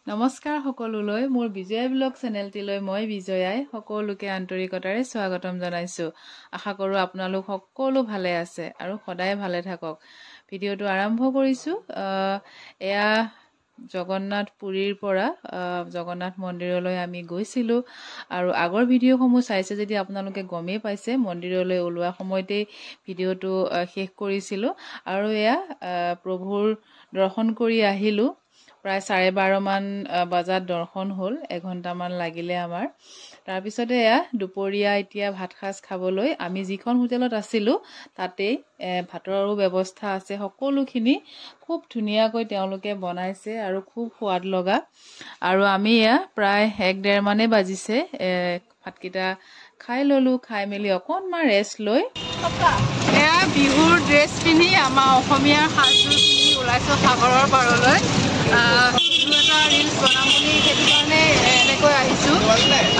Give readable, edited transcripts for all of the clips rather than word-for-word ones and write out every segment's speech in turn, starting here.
নমস্কাৰ সকলোলৈ মোৰ বিজয় ব্লগ চেনেলটিলৈ মই বিজয়াই সকলোকে আন্তৰিকতাৰে স্বাগতম জনাইছো। আশা কৰো আপোনালোক সকলো ভালে আছে আৰু সদায় ভালে থাকক। ভিডিওটো আৰম্ভ কৰিছো। এয়া জগন্নাথ পুৰীৰ পৰা জগন্নাথ মন্দিৰলৈ আমি গৈছিলো আৰু আগৰ ভিডিওসমূহ চাইছে যদি আপোনালোকে গমেই পাইছে মন্দিৰলৈ ওলোৱা সময়তে ভিডিওটো শেষ কৰিছিলো আৰু এয়া প্ৰভুৰ দৰ্শন কৰি আহিলো। প্ৰায় 12:30 মান বজাত দৰ্শন হ'ল, এঘণ্টামান লাগিলে আমাৰ। তাৰপিছতে এয়া দুপৰীয়া এতিয়া ভাত সাজ খাবলৈ আমি যিখন হোটেলত আছিলো তাতেই ভাতৰো ব্যৱস্থা আছে। সকলোখিনি খুব ধুনীয়াকৈ তেওঁলোকে বনাইছে আৰু খুব সোৱাদ লগা। আৰু আমি এয়া প্ৰায় 1-1:30 মানে বাজিছে ভাতকেইটা খাই ললো। খাই মেলি অকণমান ৰেষ্ট লৈ এয়া বিহুৰ ড্ৰেছ পিন্ধি আমাৰ অসমীয়াৰ সাজযোৰ পিন্ধি ওলাইছো সাগৰৰ পাৰলৈ। এটা ৰিলছ বনাম বুলি সেইটো কাৰণে এনেকৈ আহিছোঁ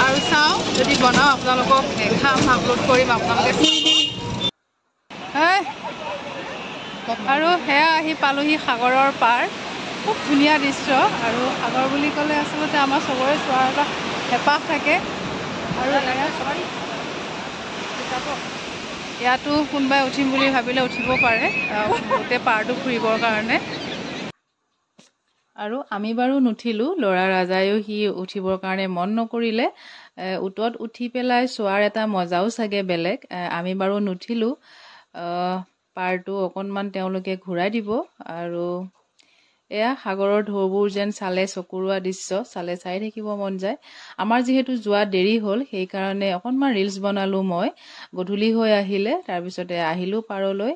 আৰু চাওঁ যদি বনাওঁ আপোনালোকক দেখাম, আপলোড কৰিম, আপোনালোকে আৰু সেয়া আহি পালোহি সাগৰৰ পাৰ। খুব ধুনীয়া দৃশ্য আৰু সাগৰ বুলি ক'লে আচলতে আমাৰ চবৰে চোৱাৰ এটা হেঁপাহ থাকে আৰু ইয়াতো কোনোবাই উঠিম বুলি ভাবিলে উঠিব পাৰে গোটেই পাৰটো ফুৰিবৰ কাৰণে। আৰু আমি বাৰু নুঠিলোঁ, ল'ৰা ৰাজায়ো সি উঠিবৰ কাৰণে মন নকৰিলে। উটত উঠি পেলাই চোৱাৰ এটা মজাও চাগে বেলেগ। আমি বাৰু নুঠিলোঁ। পাৰটো অকণমান তেওঁলোকে ঘূৰাই দিব আৰু এয়া সাগৰৰ ঢৌবোৰ যেন চালে চকুৰোৱা দৃশ্য, চালে চাই থাকিব মন যায়। আমাৰ যিহেতু যোৱা দেৰি হ'ল সেইকাৰণে অকণমান ৰিলছ বনালোঁ মই। গধূলি হৈ আহিলে, তাৰপিছতে আহিলোঁ পাৰলৈ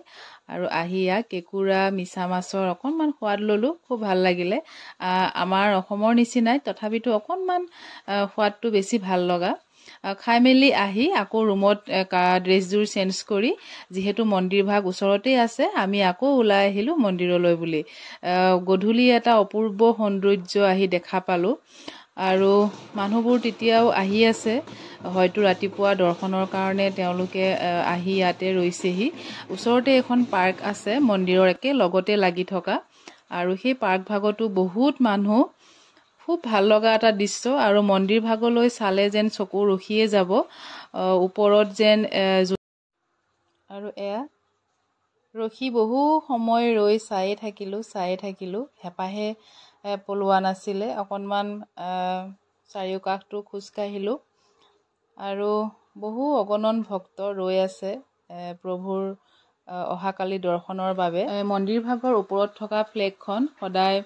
আৰু আহি ইয়াত কেঁকুৰা মিছা মাছৰ অকণমান সোৱাদ ল'লোঁ। খুব ভাল লাগিলে। আমাৰ অসমৰ নিচিনাই তথাপিতো অকণমান সোৱাদটো বেছি ভাল লগা। খাই মেলি আহি আকৌ ৰুমত ড্ৰেছযোৰ চেঞ্জ কৰি যিহেতু মন্দিৰ ভাগ ওচৰতেই আছে আমি আকৌ ওলাই আহিলোঁ মন্দিৰলৈ বুলি। গধূলি এটা অপূৰ্ব সৌন্দৰ্য আহি দেখা পালোঁ আৰু মানুহবোৰ তেতিয়াও আহি আছে, হয়তো ৰাতিপুৱা দৰ্শনৰ কাৰণে তেওঁলোকে আহি ইয়াতে ৰৈছেহি। ওচৰতে এখন পাৰ্ক আছে মন্দিৰৰ একে লগতে লাগি থকা আৰু সেই পাৰ্ক ভাগতো বহুত মানুহ। খুব ভাল লগা এটা দৃশ্য আৰু মন্দিৰ ভাগলৈ চালে যেন চকু ৰখিয়ে যাব। ওপৰত যেন আৰু এয়া ৰখি বহু সময় ৰৈ চায়ে থাকিলোঁ। হেঁপাহে পলোৱা নাছিলে। অকণমান চাৰিওকাষটো খোজকাঢ়িলোঁ আৰু বহু অগণন ভক্ত ৰৈ আছে প্ৰভুৰ অহাকালি দৰ্শনৰ বাবে। মন্দিৰ ভাগৰ ওপৰত থকা ফ্লেগখন সদায়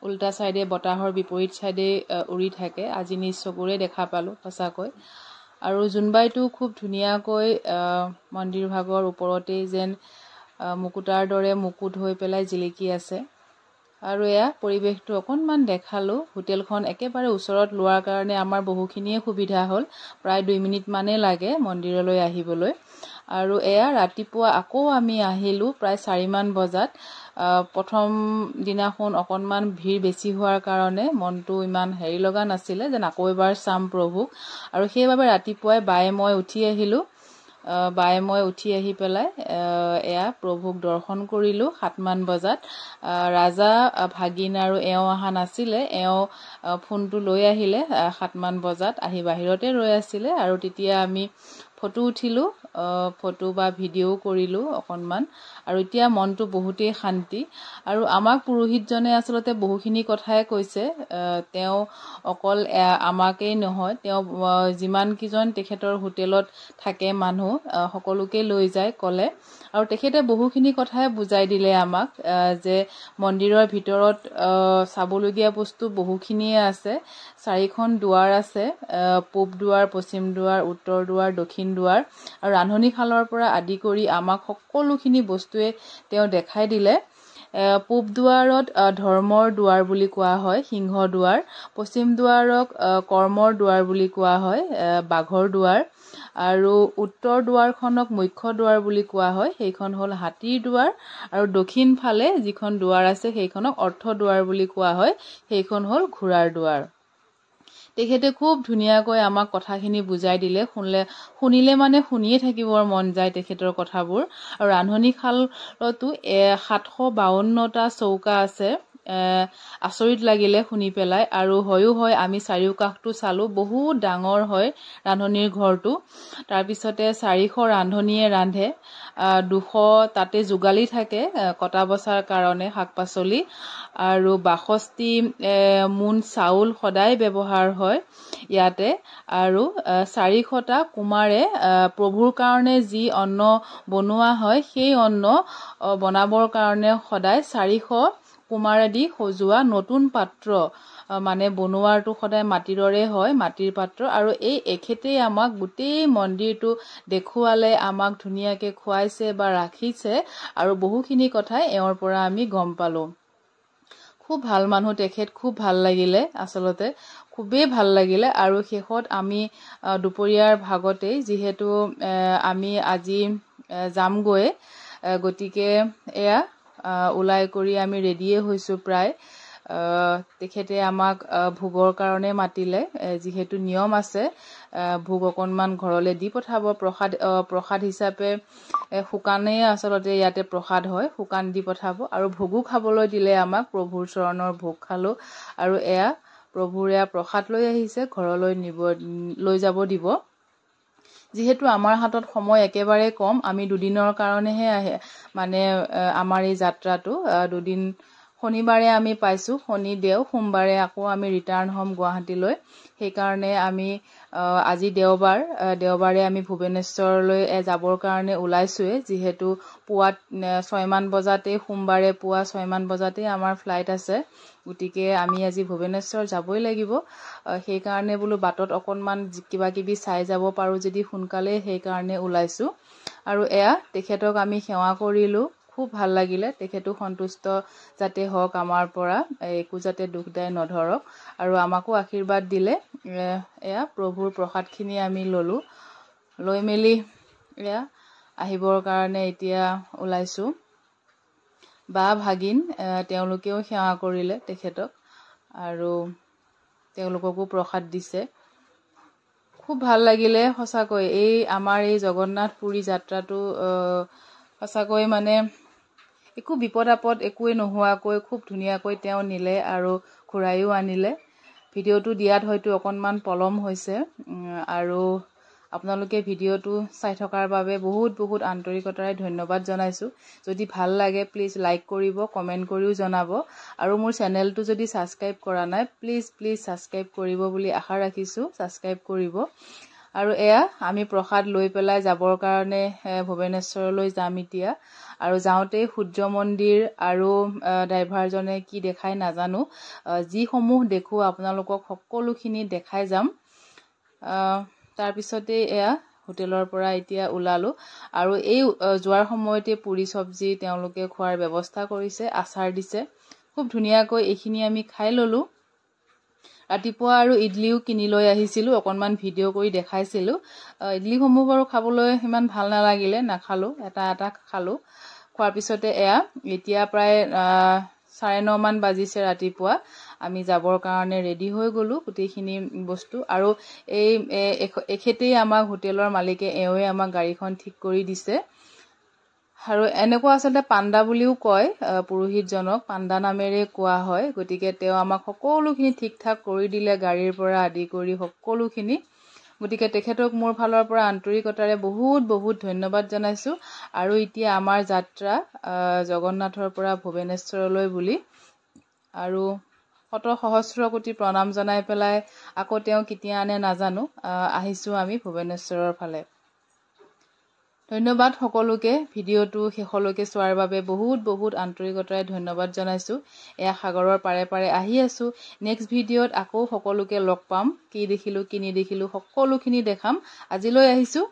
উল্টা চাইডে বতাহৰ বিপৰীত চাইডে উৰি থাকে। আজি নিজ চকুৰে দেখা পালোঁ সঁচাকৈ। আৰু জোনবাইটো খুব ধুনীয়াকৈ মন্দিৰ ভাগৰ ওপৰতেই যেন মুকুতাৰ দৰে মুকুট হৈ পেলাই জিলিকি আছে। আৰু এয়া পৰিৱেশটো অকণমান দেখালোঁ। হোটেলখন একেবাৰে ওচৰত লোৱাৰ কাৰণে আমাৰ বহুখিনিয়ে সুবিধা হ'ল। প্ৰায় 2 মিনিট মানেই লাগে মন্দিৰলৈ আহিবলৈ। আৰু এয়া ৰাতিপুৱা আকৌ আমি আহিলোঁ প্ৰায় 4 মান বজাত। প্ৰথম দিনাখন অকণমান ভিৰ বেছি হোৱাৰ কাৰণে মনটো ইমান হেৰি লগা নাছিলে যেন আকৌ এবাৰ চাম প্ৰভুক আৰু সেইবাবে ৰাতিপুৱাই বায়ে মই উঠি আহি পেলাই এয়া প্ৰভুক দৰ্শন কৰিলোঁ 7 মান বজাত। ৰাজা ভাগিন আৰু এওঁ অহা নাছিলে, এওঁ ফোনটো লৈ আহিলে 7 মান বজাত আহি বাহিৰতে ৰৈ আছিলে আৰু তেতিয়া আমি ফটো উঠিলোঁ, ফটো বা ভিডিঅ' কৰিলোঁ অকণমান। আৰু এতিয়া মনটো বহুতেই শান্তি আৰু আমাক পুৰোহিতজনে আচলতে বহুখিনি কথাই কৈছে। তেওঁ অকল আমাকেই নহয়, তেওঁ যিমানকেইজন তেখেতৰ হোটেলত থাকে মানুহ সকলোকে লৈ যায় ক'লে আৰু তেখেতে বহুখিনি কথাই বুজাই দিলে আমাক যে মন্দিৰৰ ভিতৰত চাবলগীয়া বস্তু বহুখিনিয়ে আছে। 4খন দুৱাৰ আছে, পূব দুৱাৰ, পশ্চিম দুৱাৰ, উত্তৰ দুৱাৰ, দক্ষিণ দুৱাৰ আৰু ৰান্ধনীশালৰ পৰা আদি কৰি আমাক সকলোখিনি বস্তুৱে তেওঁ দেখাই দিলে। পূব দুৱাৰত ধৰ্মৰ দুৱাৰ বুলি কোৱা হয়, সিংহ দুৱাৰ। পশ্চিম দুৱাৰক কৰ্মৰ দুৱাৰ বুলি কোৱা হয়, বাঘৰ দুৱাৰ। আৰু উত্তৰ দুৱাৰখনক মুখ্য দুৱাৰ বুলি কোৱা হয়, সেইখন হ'ল হাতীৰ দুৱাৰ। আৰু দক্ষিণ ফালে যিখন দুৱাৰ আছে সেইখনক অৰ্থ দুৱাৰ বুলি কোৱা হয়, সেইখন হ'ল ঘোঁৰাৰ দুৱাৰ। তেখেতে খুব ধুনীয়াকৈ আমাক কথাখিনি বুজাই দিলে। শুনিলে মানে শুনিয়ে থাকিবৰ মন যায় তেখেতৰ কথাবোৰ। আৰু ৰান্ধনীশালতো 752টা চৌকা আছে। আচৰিত লাগিলে শুনি পেলাই আৰু হয়ো হয় আমি চাৰিওকাষটো চালোঁ বহুত ডাঙৰ হয় ৰান্ধনীৰ ঘৰটো তাৰপিছতে 400 ৰান্ধনীয়ে ৰান্ধে 200 তাতে যোগালি থাকে কটা বছাৰ কাৰণে শাক-পাচলি আৰু 62 মোন চাউল সদায় ব্যৱহাৰ হয় ইয়াতে আৰু 400টা কুমাৰে প্ৰভুৰ কাৰণে যি অন্ন বনোৱা হয় সেই অন্ন বনাবৰ কাৰণে সদায় 400 কুমাৰেদি সজোৱা নতুন পাত্ৰ মানে বনোৱাটো সদায় মাটিৰৰে হয় মাটিৰ পাত্ৰ আৰু এই এখেতেই আমাক গোটেই মন্দিৰটো দেখুৱালে আমাক ধুনীয়াকৈ খুৱাইছে বা ৰাখিছে আৰু বহুখিনি কথাই এওঁৰ পৰা আমি গম পালোঁ খুব ভাল মানুহ তেখেত খুব ভাল লাগিলে আচলতে খুবেই ভাল লাগিলে আৰু শেষত আমি দুপৰীয়াৰ ভাগতেই যিহেতু আমি আজি যামগৈ গতিকে এয়া ওলাই কৰি আমি ৰেডিয়ে হৈছোঁ প্ৰায় তেখেতে আমাক ভোগৰ কাৰণে মাতিলে যিহেতু নিয়ম আছে ভোগ অকণমান ঘৰলৈ দি পঠাব প্ৰসাদ হিচাপে শুকানেই আচলতে ইয়াতে প্ৰসাদ হয় শুকান দি পঠাব আৰু ভোগো খাবলৈ দিলে আমাক প্ৰভুৰ চৰণৰ ভোগ খালোঁ আৰু এয়া প্ৰভুৰ এয়া প্ৰসাদ লৈ আহিছে ঘৰলৈ লৈ যাব দিব যিহেতু আমাৰ হাতত সময় একেবাৰে কম আমি দুদিনৰ কাৰণেহে মানে আমাৰ এই যাত্ৰাটো দুদিন শনিবাৰে আমি পাইছোঁ শনি দেও সোমবাৰে আকৌ আমি ৰিটাৰ্ণ হ'ম গুৱাহাটীলৈ সেইকাৰণে আমি আজি দেওবাৰে আমি ভুৱনেশ্বৰলৈ যাবৰ কাৰণে ওলাইছোঁৱে যিহেতু পুৱা 6 মান বজাতেই সোমবাৰে পুৱা 6 মান বজাতেই আমাৰ ফ্লাইট আছে গতিকে আমি আজি ভুৱনেশ্বৰ যাবই লাগিব সেইকাৰণে বোলো বাটত অকণমান কিবা কিবি চাই যাব পাৰোঁ যদি সোনকালে সেইকাৰণে ওলাইছোঁ আৰু এয়া তেখেতক আমি সেৱা কৰিলোঁ খুব ভাল লাগিলে তেখেতো সন্তুষ্ট যাতে হওক আমাৰ পৰা একো যাতে দুখদাই নধৰক আৰু আমাকো আশীৰ্বাদ দিলে এয়া প্ৰভুৰ প্ৰসাদখিনি আমি ল'লোঁ লৈ মেলি এয়া আহিবৰ কাৰণে এতিয়া ওলাইছোঁ বা ভাগিন তেওঁলোকেও সেৱা কৰিলে তেখেতক আৰু তেওঁলোককো প্ৰসাদ দিছে খুব ভাল লাগিলে সঁচাকৈ এই আমাৰ এই জগন্নাথ পুৰী যাত্ৰাটো সঁচাকৈ মানে একো বিপদ আপদ একোৱে নোহোৱাকৈ খুব ধুনীয়াকৈ তেওঁ নিলে আৰু ঘূৰাইও আনিলে ভিডিঅ'টো দিয়াত হয়তো অকণমান পলম হৈছে আৰু আপোনালোকে ভিডিঅ'টো চাই থকাৰ বাবে বহুত বহুত আন্তৰিকতাৰে ধন্যবাদ জনাইছোঁ যদি ভাল লাগে প্লিজ লাইক কৰিব কমেণ্ট কৰিও জনাব আৰু মোৰ চেনেলটো যদি ছাবস্ক্ৰাইব কৰা নাই প্লিজ ছাবস্ক্ৰাইব কৰিব বুলি আশা ৰাখিছোঁ ছাবস্ক্ৰাইব কৰিব আৰু এয়া আমি প্ৰসাদ লৈ পেলাই যাবৰ কাৰণে ভুৱনেশ্বৰলৈ যাম এতিয়া আৰু যাওঁতে সূৰ্য মন্দিৰ আৰু ড্ৰাইভাৰজনে কি দেখাই নাজানো যিসমূহ দেখো আপোনালোকক সকলোখিনি দেখাই যাম তাৰপিছতে এয়া হোটেলৰ পৰা এতিয়া ওলালোঁ আৰু এই যোৱাৰ সময়তে পুৰি চব্জি তেওঁলোকে খোৱাৰ ব্যৱস্থা কৰিছে আচাৰ দিছে খুব ধুনীয়াকৈ এইখিনি আমি খাই ল'লোঁ ৰাতিপুৱা আৰু ইডলিও কিনি লৈ আহিছিলোঁ অকণমান ভিডিঅ' কৰি দেখাইছিলোঁ ইডলিসমূহ বাৰু খাবলৈ ইমান ভাল নালাগিলে নাখালোঁ এটা খালোঁ খোৱাৰ পিছতে এয়া এতিয়া প্ৰায় 9:30 মান বাজিছে ৰাতিপুৱা আমি যাবৰ কাৰণে ৰেডি হৈ গ'লোঁ গোটেইখিনি বস্তু আৰু এখেতেই আমাক হোটেলৰ মালিকে এওঁৱে আমাক গাড়ীখন ঠিক কৰি দিছে আৰু এনেকুৱা আচলতে পাণ্ডা বুলিও কয় পুৰোহিতজনক পাণ্ডা নামেৰে কোৱা হয় গতিকে তেওঁ আমাক সকলোখিনি ঠিক ঠাক কৰি দিলে গাড়ীৰ পৰা আদি কৰি সকলোখিনি গতিকে তেখেতক মোৰ ফালৰ পৰা আন্তৰিকতাৰে বহুত বহুত ধন্যবাদ জনাইছোঁ আৰু এতিয়া আমাৰ যাত্ৰা জগন্নাথৰ পৰা ভুৱনেশ্বৰলৈ বুলি আৰু শত সহস্ৰ কোটি প্ৰণাম জনাই পেলাই আকৌ তেওঁ কেতিয়া আনে নাজানো আহিছোঁ আমি ভুৱনেশ্বৰৰ ফালে ধন্যবাদ সকলোকে ভিডিঅ'টো শেষলৈকে চোৱাৰ বাবে বহুত বহুত আন্তৰিকতাৰে ধন্যবাদ জনাইছোঁ এয়া সাগৰৰ পাৰে পাৰে আহি আছোঁ নেক্সট ভিডিঅ'ত আকৌ সকলোকে লগ পাম কি দেখিলোঁ কি নেদেখিলোঁ সকলোখিনি দেখাম আজিলৈ আহিছোঁ